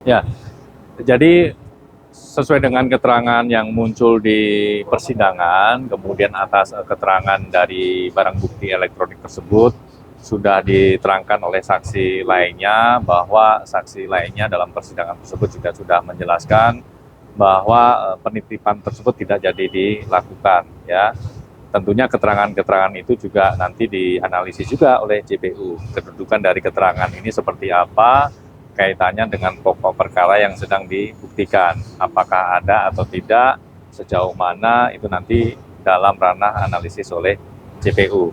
Ya, jadi sesuai dengan keterangan yang muncul di persidangan, kemudian atas keterangan dari barang bukti elektronik tersebut, sudah diterangkan oleh saksi lainnya bahwa saksi lainnya dalam persidangan tersebut juga sudah menjelaskan bahwa penitipan tersebut tidak jadi dilakukan, ya. Tentunya keterangan-keterangan itu juga nanti dianalisis juga oleh JPU. Kedudukan dari keterangan ini seperti apa, kaitannya dengan pokok perkara yang sedang dibuktikan. Apakah ada atau tidak, sejauh mana itu nanti dalam ranah analisis oleh JPU.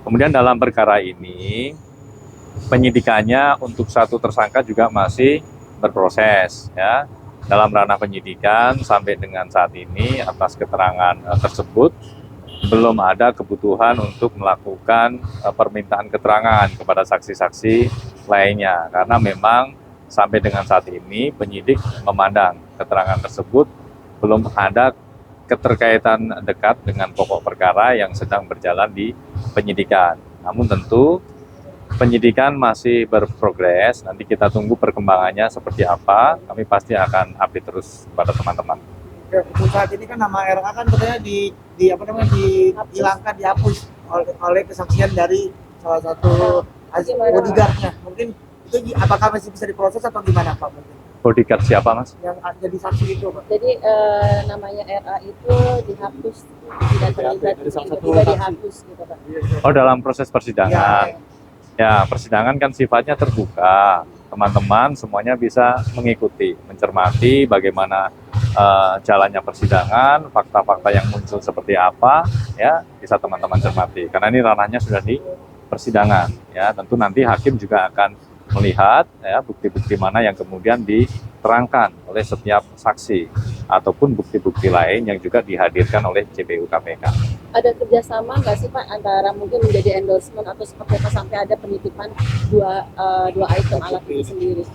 Kemudian dalam perkara ini, penyidikannya untuk satu tersangka juga masih berproses, ya. Dalam ranah penyidikan sampai dengan saat ini atas keterangan tersebut belum ada kebutuhan untuk melakukan permintaan keterangan kepada saksi-saksi lainnya, karena memang sampai dengan saat ini penyidik memandang keterangan tersebut belum ada keterkaitan dekat dengan pokok perkara yang sedang berjalan di penyidikan. Namun tentu penyidikan masih berprogres, nanti kita tunggu perkembangannya seperti apa, kami pasti akan update terus kepada teman-teman. Ya, untuk saat ini kan nama RA kan katanya dihilangkan, dihapus oleh kesaksian dari salah satu bodyguardnya. Mungkin itu apakah masih bisa diproses atau gimana Pak? Bodyguard siapa, Mas? Yang jadi saksi itu Pak. Jadi namanya RA itu dihapus, tidak terlibat, juga dihapus gitu Pak. Oh, dalam proses persidangan. Ya, persidangan kan sifatnya terbuka. Teman-teman semuanya bisa mengikuti, mencermati bagaimana jalannya persidangan, fakta-fakta yang muncul seperti apa, ya bisa teman-teman cermati. Karena ini ranahnya sudah di persidangan, ya tentu nanti hakim juga akan melihat ya bukti-bukti mana yang kemudian diterangkan oleh setiap saksi ataupun bukti-bukti lain yang juga dihadirkan oleh JPU KPK. Ada kerjasama nggak sih Pak antara mungkin menjadi endorsement atau seperti apa sampai ada penitipan dua item alat itu sendiri?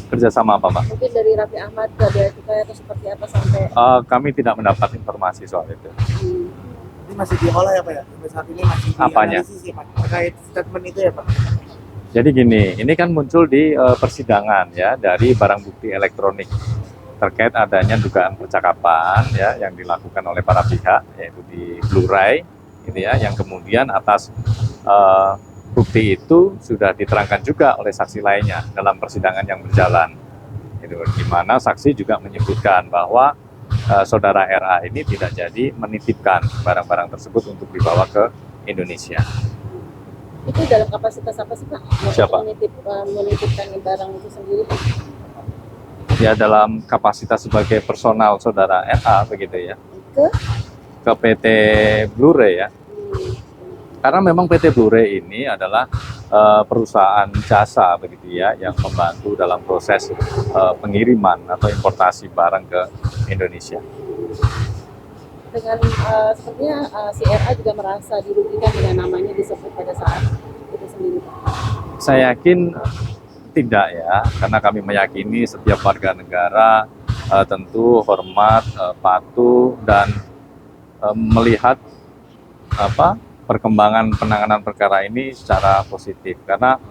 Kerjasama apa, Pak? Mungkin dari Raffi Ahmad ke Bea Cukai atau seperti apa sampai? Kami tidak mendapat informasi soal itu. Ini masih diolah ya Pak ya? Saat ini masih dianalisis ya Pak, terkait statement itu ya Pak? Jadi gini, ini kan muncul di persidangan ya dari barang bukti elektronik terkait adanya dugaan percakapan ya yang dilakukan oleh para pihak, yaitu di Blu-ray, gitu ya, yang kemudian atas bukti itu sudah diterangkan juga oleh saksi lainnya dalam persidangan yang berjalan. Itu di mana saksi juga menyebutkan bahwa saudara RA ini tidak jadi menitipkan barang-barang tersebut untuk dibawa ke Indonesia. Itu dalam kapasitas apa sih Pak? Siapa? Menitipkan barang itu sendiri Pak? Ya dalam kapasitas sebagai personal saudara RA begitu ya. Ke PT Blu-ray ya. Karena memang PT Blu-ray ini adalah perusahaan jasa begitu ya yang membantu dalam proses pengiriman atau importasi barang ke Indonesia. Dengan sepertinya si RA juga merasa dirugikan dengan namanya disebut pada saat itu sendiri Pak. Saya yakin tidak ya, karena kami meyakini setiap warga negara tentu hormat, patuh dan melihat perkembangan penanganan perkara ini secara positif, karena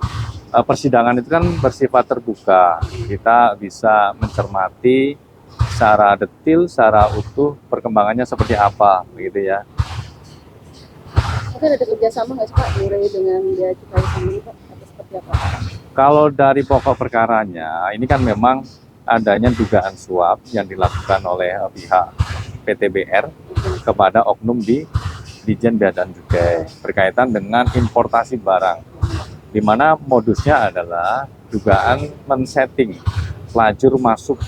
persidangan itu kan bersifat terbuka, kita bisa mencermati secara detil, secara utuh perkembangannya seperti apa, begitu ya. Mungkin ada kerjasama nggak sih Pak Blu-ray dengan Bea Cukai sendiri Pak atau seperti apa? Kalau dari pokok perkaranya, ini kan memang adanya dugaan suap yang dilakukan oleh pihak PTBR kepada oknum di Ditjen Bea dan Cukai berkaitan dengan importasi barang, di mana modusnya adalah dugaan men-setting lajur masuk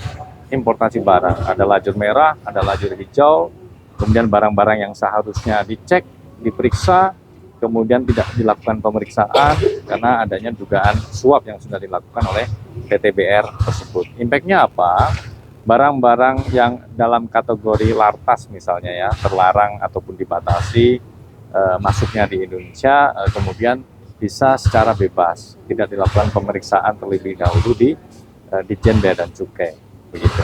importasi barang. Ada lajur merah, ada lajur hijau, kemudian barang-barang yang seharusnya dicek, diperiksa, kemudian tidak dilakukan pemeriksaan karena adanya dugaan suap yang sudah dilakukan oleh PTBR tersebut. Impact-nya apa? Barang-barang yang dalam kategori lartas misalnya ya, terlarang ataupun dibatasi masuknya di Indonesia, kemudian bisa secara bebas, tidak dilakukan pemeriksaan terlebih dahulu di Ditjen Bea dan Cukai, begitu.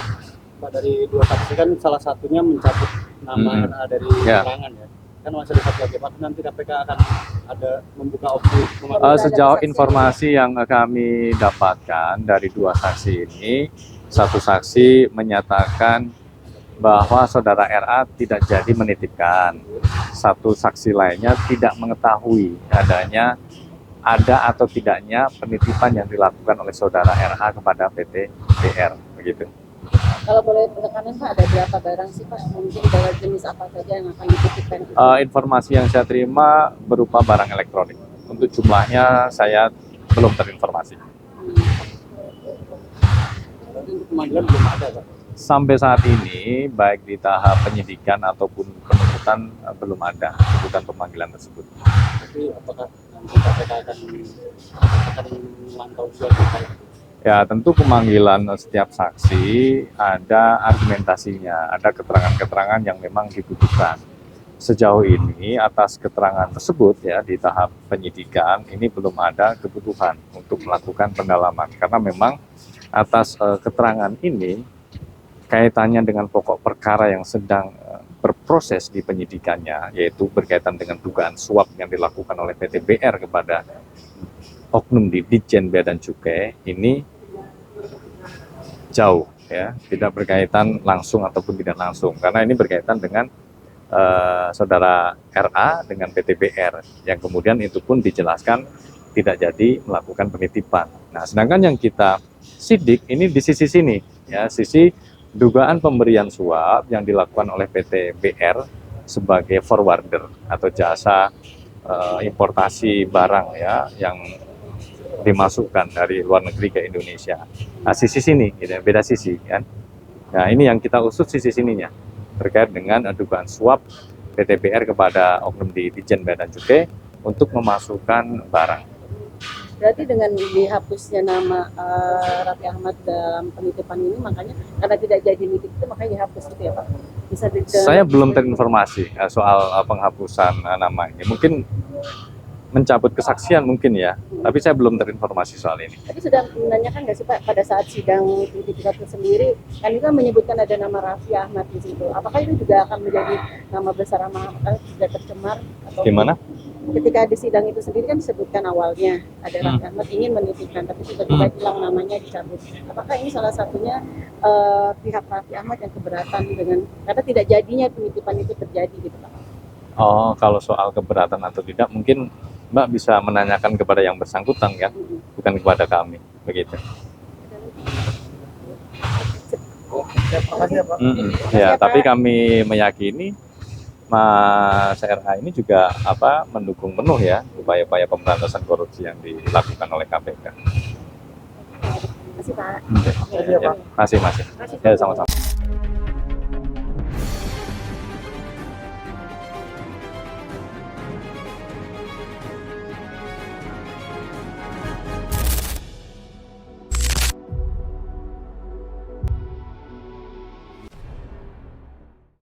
Pak, dari dua saksi kan salah satunya mencabut nama dari keterangan ya. kan masih ada satu lagi, Pak. Nanti KPK akan ada membuka opsi Sejauh informasi yang kami dapatkan dari dua saksi ini, satu saksi menyatakan bahwa saudara RA tidak jadi menitipkan. Satu saksi lainnya tidak mengetahui ada atau tidaknya penitipan yang dilakukan oleh saudara RA kepada PT BR, begitu. Kalau boleh penekanan Pak, ada berapa barang sih Pak? Mungkin barang jenis apa saja yang akan dititipkan? Informasi yang saya terima berupa barang elektronik. Untuk jumlahnya saya belum terinformasi. untuk pemanggilan belum ada, Pak. Sampai saat ini, baik di tahap penyidikan ataupun penuntutan, belum ada tuntutan pemanggilan tersebut. Tapi apakah nanti KPK akan memantau juga terkait? Ya, tentu pemanggilan setiap saksi ada argumentasinya, ada keterangan-keterangan yang memang dibutuhkan. Sejauh ini atas keterangan tersebut ya di tahap penyidikan ini belum ada kebutuhan untuk melakukan pendalaman karena memang atas keterangan ini kaitannya dengan pokok perkara yang sedang berproses di penyidikannya, yaitu berkaitan dengan dugaan suap yang dilakukan oleh PT BR kepada oknum di Ditjen Bea dan Cukai, ini jauh ya, tidak berkaitan langsung ataupun tidak langsung, karena ini berkaitan dengan saudara RA dengan PT BR, yang kemudian itu pun dijelaskan tidak jadi melakukan penitipan. Nah, sedangkan yang kita sidik ini di sisi sini, ya, sisi dugaan pemberian suap yang dilakukan oleh PT BR sebagai forwarder atau jasa importasi barang ya yang dimasukkan dari luar negeri ke Indonesia. Nah, sisi sini, gitu, beda sisi kan. Nah, ini yang kita usut sisi sininya terkait dengan dugaan suap PT BR kepada oknum di Ditjen Bea dan Cukai untuk memasukkan barang. Berarti dengan dihapusnya nama Raffi Ahmad dalam penitipan ini, makanya karena tidak jadi nitip itu makanya dihapus gitu ya Pak? Bisa Saya belum terinformasi soal penghapusan nama ini. Mungkin mencabut kesaksian mungkin ya, tapi saya belum terinformasi soal ini. Tapi sudah menanyakan nggak sih Pak pada saat sidang penyidikan itu sendiri, kan itu menyebutkan ada nama Raffi Ahmad di situ. Apakah itu juga akan menjadi nama besar nama sudah tercemar? Atau Gimana? ketika di sidang itu sendiri kan disebutkan awalnya ada Raffi Ahmad ingin menitipkan, tapi tiba-tiba hilang namanya dicabut. Apakah ini salah satunya pihak Raffi Ahmad yang keberatan dengan karena tidak jadinya penitipan itu terjadi gitu Pak? Oh, kalau soal keberatan atau tidak mungkin Mbak bisa menanyakan kepada yang bersangkutan kan, bukan kepada kami, begitu. Terima kasih ya Pak. Ya, tapi kami meyakini Mas RA ini juga mendukung penuh ya upaya-upaya pemberantasan korupsi yang dilakukan oleh KPK. Terima kasih Pak. Terima kasih ya Pak. Masih. Ya, sama-sama.